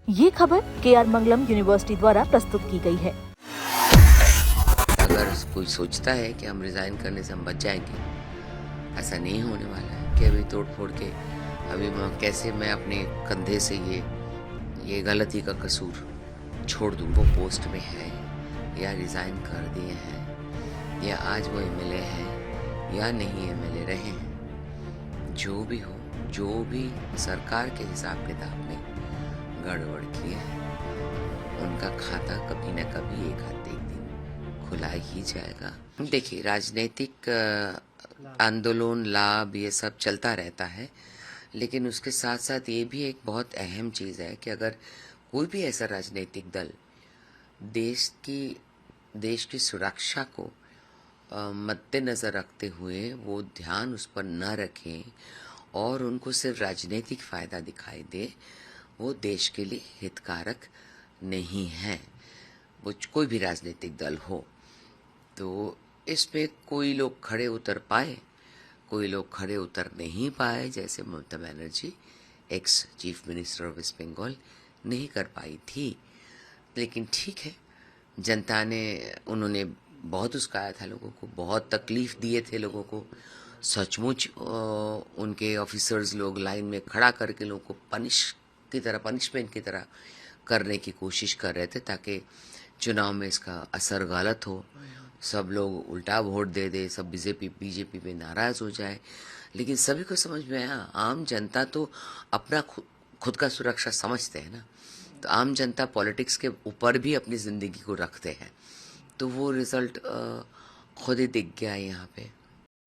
ये खबर KR मंगलम university द्वारा प्रस्तुत की गई है। अगर कोई सोचता है कि हम रिज़ाइन करने से हम बच जाएंगे, ऐसा नहीं होने वाला है कि अभी तोड़ फोड़ के अभी कैसे मैं अपने कंधे से ये गलती का कसूर छोड़ दूँ। वो पोस्ट में है या रिज़ाइन कर दिए हैं या आज वो एमएलए है या नहीं एमएलए रहे हैं, जो भी हो, जो भी सरकार के हिसाब किताब में गड़बड़ किए हैं, उनका खाता कभी न कभी एक दिन खुला ही जाएगा। देखिए, राजनीतिक आंदोलन, लाभ, ये सब चलता रहता है, लेकिन उसके साथ साथ ये भी एक बहुत अहम चीज़ है कि अगर कोई भी ऐसा राजनीतिक दल देश की सुरक्षा को मद्देनज़र रखते हुए वो ध्यान उस पर न रखें और उनको सिर्फ राजनीतिक फ़ायदा दिखाई दे, वो देश के लिए हितकारक नहीं है। वो कोई भी राजनीतिक दल हो, तो इसमें कोई लोग खड़े उतर पाए, कोई लोग खड़े उतर नहीं पाए। जैसे Mamata Banerjee, ex chief minister of West Bengal, नहीं कर पाई थी, लेकिन ठीक है, जनता ने, उन्होंने बहुत उस्काया था लोगों को, बहुत तकलीफ दिए थे लोगों को। सचमुच उनके ऑफिसर्स लोग लाइन में खड़ा करके लोगों को पनिशमेंट की तरह करने की कोशिश कर रहे थे ताकि चुनाव में इसका असर गलत हो, सब लोग उल्टा वोट दे, सब बीजेपी पे नाराज हो जाए। लेकिन सभी को समझ में आया, आम जनता तो अपना खुद का सुरक्षा समझते हैं ना, तो आम जनता पॉलिटिक्स के ऊपर भी अपनी ज़िंदगी को रखते हैं, तो वो रिजल्ट खुद ही दिख गया है यहाँ पे।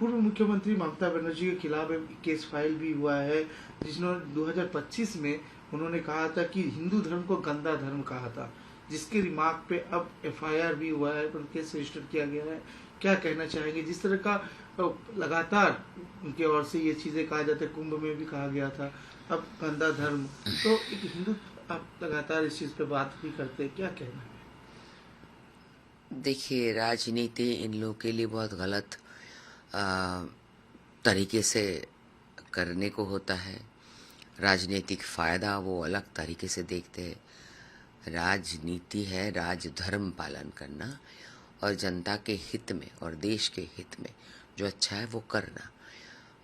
पूर्व मुख्यमंत्री ममता बनर्जी के खिलाफ एक केस फाइल भी हुआ है, जिसने 2025 में उन्होंने कहा था कि हिंदू धर्म को गंदा धर्म कहा था, जिसके रिमार्क पे अब एफआईआर भी हुआ है, पर केस रजिस्टर किया गया है। क्या कहना चाहेंगे? जिस तरह का लगातार उनके ओर से ये चीजें कहा जाता है, कुंभ में भी कहा गया था, अब गंदा धर्म, तो एक हिंदू अब लगातार इस चीज पे बात भी करते हैं, क्या कहना है? देखिए, राजनीति इन लोगों के लिए बहुत गलत तरीके से करने को होता है। राजनीतिक फ़ायदा वो अलग तरीके से देखते हैं। राजनीति है राजधर्म पालन करना और जनता के हित में और देश के हित में जो अच्छा है वो करना।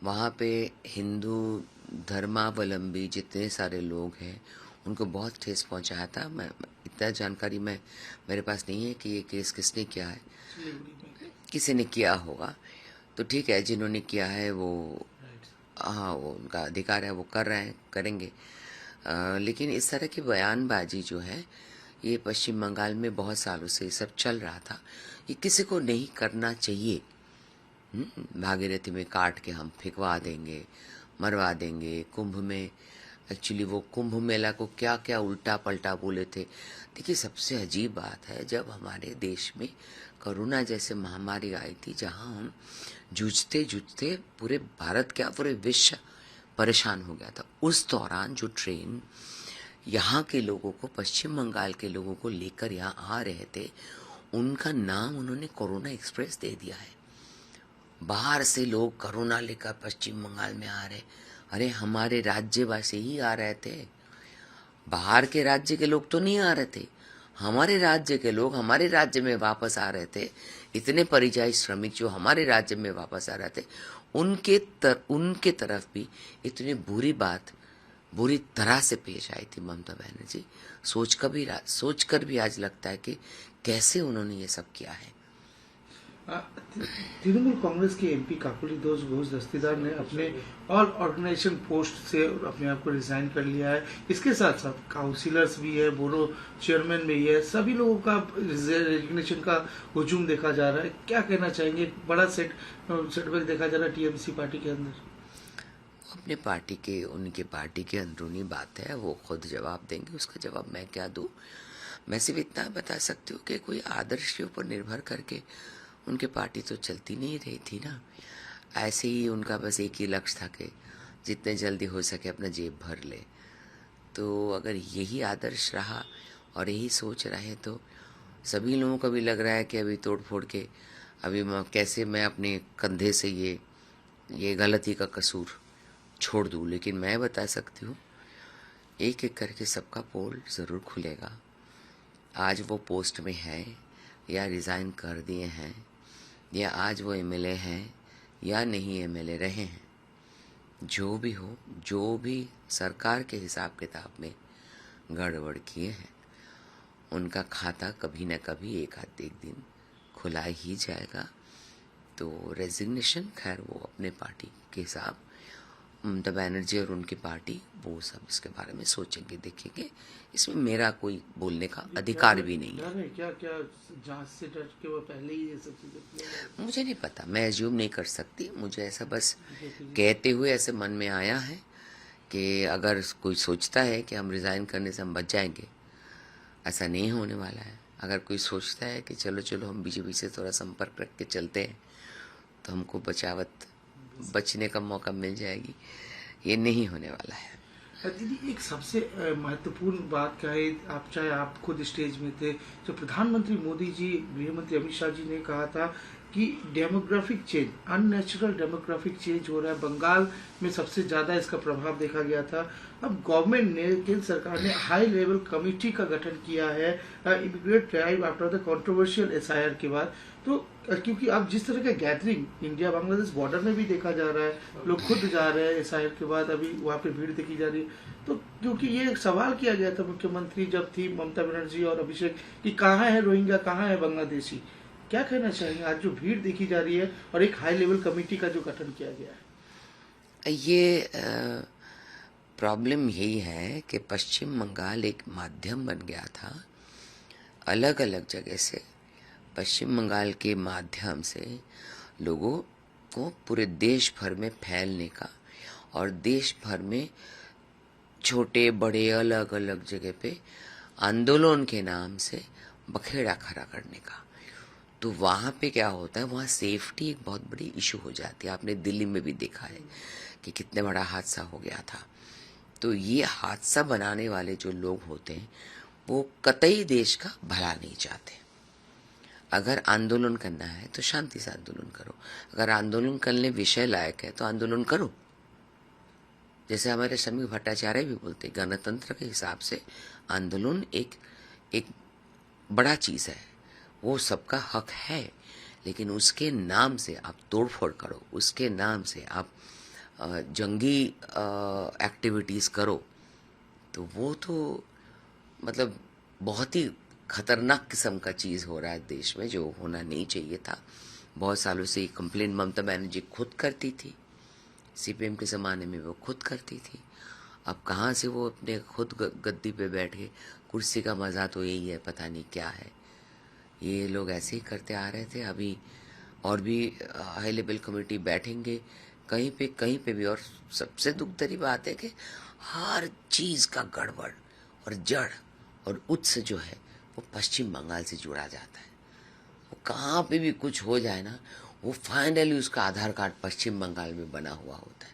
वहाँ पे हिंदू धर्मावलंबी जितने सारे लोग हैं उनको बहुत ठेस पहुँचाया था। मैं इतना जानकारी मेरे पास नहीं है कि ये केस किसने किया है, किसी ने किया होगा, तो ठीक है, जिन्होंने किया है वो, हाँ, वो उनका अधिकार है, वो कर रहे हैं, करेंगे। लेकिन इस तरह की बयानबाजी जो है, ये पश्चिम बंगाल में बहुत सालों से ये सब चल रहा था। ये किसी को नहीं करना चाहिए। भागीरथी में काट के हम फेंकवा देंगे, मरवा देंगे। कुंभ में एक्चुअली वो कुंभ मेला को क्या क्या उल्टा पलटा बोले थे। देखिए, सबसे अजीब बात है, जब हमारे देश में कोरोना जैसे महामारी आई थी, जहां हम जूझते जूझते पूरे भारत क्या पूरे विश्व परेशान हो गया था, उस दौरान जो ट्रेन यहाँ के लोगों को, पश्चिम बंगाल के लोगों को लेकर यहाँ आ रहे थे, उनका नाम उन्होंने कोरोना एक्सप्रेस दे दिया है। बाहर से लोग कोरोना लेकर पश्चिम बंगाल में आ रहे, अरे हमारे राज्यवासी ही आ रहे थे, बाहर के राज्य के लोग तो नहीं आ रहे थे। हमारे राज्य के लोग हमारे राज्य में वापस आ रहे थे। इतने परिযায়ী श्रमिक जो हमारे राज्य में वापस आ रहे थे, उनके तरफ भी इतनी बुरी तरह से पेश आई थी ममता बनर्जी। सोचकर भी आज लगता है कि कैसे उन्होंने ये सब किया है। तृणमूल कांग्रेस के एमपी काकुली घोष दस्तीदार ने अपने ऑल ऑर्गेनाइजेशन पोस्ट से अपने आप को रिजाइन कर लिया है। इसके साथ साथ काउंसिलर्स भी है, बोरो चेयरमैन भी है, सभी लोगों का रेजिग्नेशन का हुजूम देखा जा रहा है। क्या कहना चाहेंगे? बड़ा सेटबैक देखा जा रहा है टीएमसी पार्टी के अंदर। उनके पार्टी के अंदरूनी बात है, वो खुद जवाब देंगे, उसका जवाब मैं क्या दूं। मैं सिर्फ इतना बता सकती हूँ कि कोई आदर्श के ऊपर निर्भर करके उनके पार्टी तो चलती नहीं रही थी ना। ऐसे ही उनका बस एक ही लक्ष्य था कि जितने जल्दी हो सके अपना जेब भर ले। तो अगर यही आदर्श रहा और यही सोच रहे, तो सभी लोगों को भी लग रहा है कि अभी तोड़ फोड़ के अभी कैसे मैं अपने कंधे से ये गलती का कसूर छोड़ दूँ। लेकिन मैं बता सकती हूँ एक एक करके सबका पोल ज़रूर खुलेगा। आज वो पोस्ट में है या रिज़ाइन कर दिए हैं, या आज वो एमएलए हैं या नहीं एमएलए रहे हैं, जो भी हो, जो भी सरकार के हिसाब किताब में गड़बड़ किए हैं, उनका खाता कभी न कभी एक दिन खुला ही जाएगा। तो रेजिग्नेशन, खैर वो अपने पार्टी के हिसाब, ममता बनर्जी और उनकी पार्टी वो सब इसके बारे में सोचेंगे, देखेंगे। इसमें मेरा कोई बोलने का अधिकार भी नहीं है। क्या क्या जांच से डर के वो पहले ही ये सब चीजें किया? मुझे नहीं पता, मैं एज्यूम नहीं कर सकती। मुझे ऐसा बस कहते हुए ऐसे मन में आया है कि अगर कोई सोचता है कि हम रिज़ाइन करने से हम बच जाएंगे, ऐसा नहीं होने वाला है। अगर कोई सोचता है कि चलो चलो हम बीजेपी से थोड़ा संपर्क रख के चलते हैं तो हमको बचने का मौका मिल जाएगी, ये नहीं होने वाला है। दीदी, एक सबसे महत्वपूर्ण बात क्या है, आप चाहे आप खुद स्टेज में थे, जो प्रधानमंत्री मोदी जी, गृह मंत्री अमित शाह जी ने कहा था कि demographic change, unnatural demographic change हो रहा है। बंगाल में सबसे ज्यादा इसका प्रभाव देखा गया था। अब गवर्नमेंट ने, केंद्र सरकार ने हाई लेवल कमेटी का गठन किया है immigrate drive after the controversial SIR के बाद। तो क्योंकि अब जिस तरह का गैदरिंग इंडिया बांग्लादेश बॉर्डर में भी देखा जा रहा है, लोग खुद जा रहे हैं एसआईआर के बाद, अभी वहाँ पे भीड़ देखी जा रही है। तो क्योंकि ये एक सवाल किया गया था मुख्यमंत्री जब थी ममता बनर्जी और अभिषेक कि कहाँ है रोहिंग्या, कहाँ है बांग्लादेशी, क्या कहना चाहेंगे आज जो भीड़ देखी जा रही है और एक हाई लेवल कमेटी का जो गठन किया गया है? ये प्रॉब्लम यही है कि पश्चिम बंगाल एक माध्यम बन गया था अलग अलग जगह से। पश्चिम बंगाल के माध्यम से लोगों को पूरे देश भर में फैलने का और देश भर में छोटे बड़े अलग अलग जगह पे आंदोलन के नाम से बखेड़ा खड़ा करने का। तो वहाँ पे क्या होता है, वहाँ सेफ्टी एक बहुत बड़ी इशू हो जाती है। आपने दिल्ली में भी देखा है कि कितने बड़ा हादसा हो गया था। तो ये हादसा बनाने वाले जो लोग होते हैं वो कतई देश का भला नहीं चाहते। अगर आंदोलन करना है तो शांति से आंदोलन करो, अगर आंदोलन करने विषय लायक है तो आंदोलन करो। जैसे हमारे श्रमिक भट्टाचार्य भी बोलते, गणतंत्र के हिसाब से आंदोलन एक बड़ा चीज़ है, वो सबका हक है। लेकिन उसके नाम से आप तोड़फोड़ करो, उसके नाम से आप जंगी एक्टिविटीज़ करो, तो वो तो मतलब बहुत ही खतरनाक किस्म का चीज़ हो रहा है देश में, जो होना नहीं चाहिए था। बहुत सालों से ये कंप्लेंट ममता बनर्जी खुद करती थी, सीपीएम के ज़माने में वो खुद करती थी। अब कहाँ से वो अपने खुद गद्दी पे बैठ के, कुर्सी का मज़ा तो यही है, पता नहीं क्या है। ये लोग ऐसे ही करते आ रहे थे। अभी और भी हाई लेवल कमेटी बैठेंगे कहीं पे भी। और सबसे दुखदारी बात है कि हर चीज़ का गड़बड़ और जड़ और उत्स जो है वो पश्चिम बंगाल से जुड़ा जाता है। वो कहाँ पे भी कुछ हो जाए ना, वो फाइनली उसका आधार कार्ड पश्चिम बंगाल में बना हुआ होता है।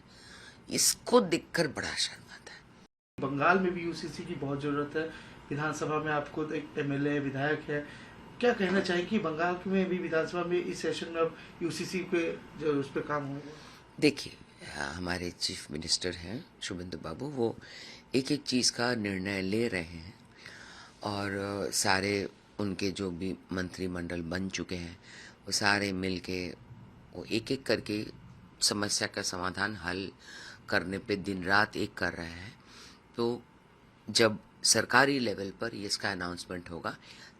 इसको देखकर बड़ा शर्म आता है। बंगाल में भी यूसीसी की बहुत जरूरत है। विधानसभा में आप खुद एक एमएलए विधायक है, क्या कहना चाहिए कि बंगाल में भी विधानसभा में इस सेशन में अब यूसीसी पे जो उस पर काम होगा? देखिए, हमारे चीफ मिनिस्टर हैं शुभेंदु बाबू, वो एक एक चीज़ का निर्णय ले रहे हैं और सारे उनके जो भी मंत्रिमंडल बन चुके हैं वो सारे मिल के वो एक एक करके समस्या का समाधान हल करने पे दिन रात एक कर रहे हैं। तो जब सरकारी लेवल पर ये इसका अनाउंसमेंट होगा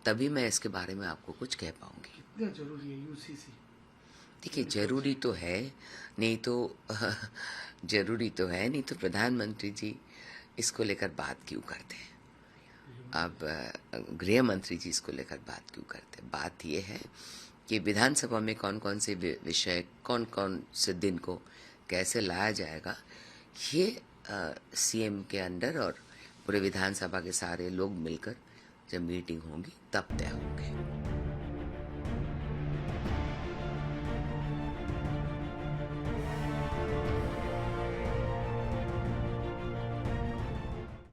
तभी मैं इसके बारे में आपको कुछ कह पाऊंगी। कितना जरूरी है यूसीसी? देखिए, जरूरी तो है, नहीं तो जरूरी तो है, नहीं तो प्रधानमंत्री जी इसको लेकर बात क्यों करते हैं? अब गृह मंत्री जी इसको लेकर बात क्यों करते हैं? बात ये है कि विधानसभा में कौन कौन से विषय, कौन कौन से दिन को कैसे लाया जाएगा, ये सीएम के अंडर और पूरे विधानसभा के सारे लोग मिलकर जब मीटिंग होगी तब तय होंगे।